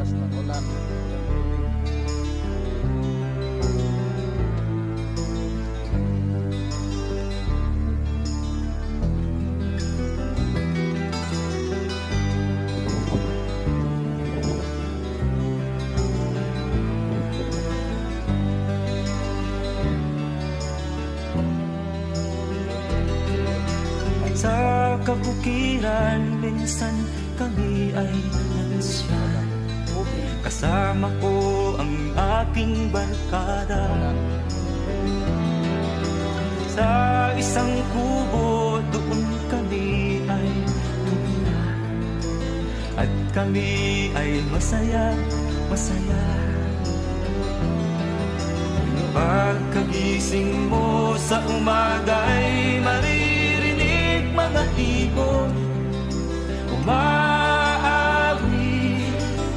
lakas ng ulan. Sa kabukiran, minsan kami ay nansyan. Kasama ko ang aking barkada. Sa isang kubo, doon kami ay tumira. At kami ay masaya, masaya. Pagkagising mo sa umaga'y maririnig mga ibon.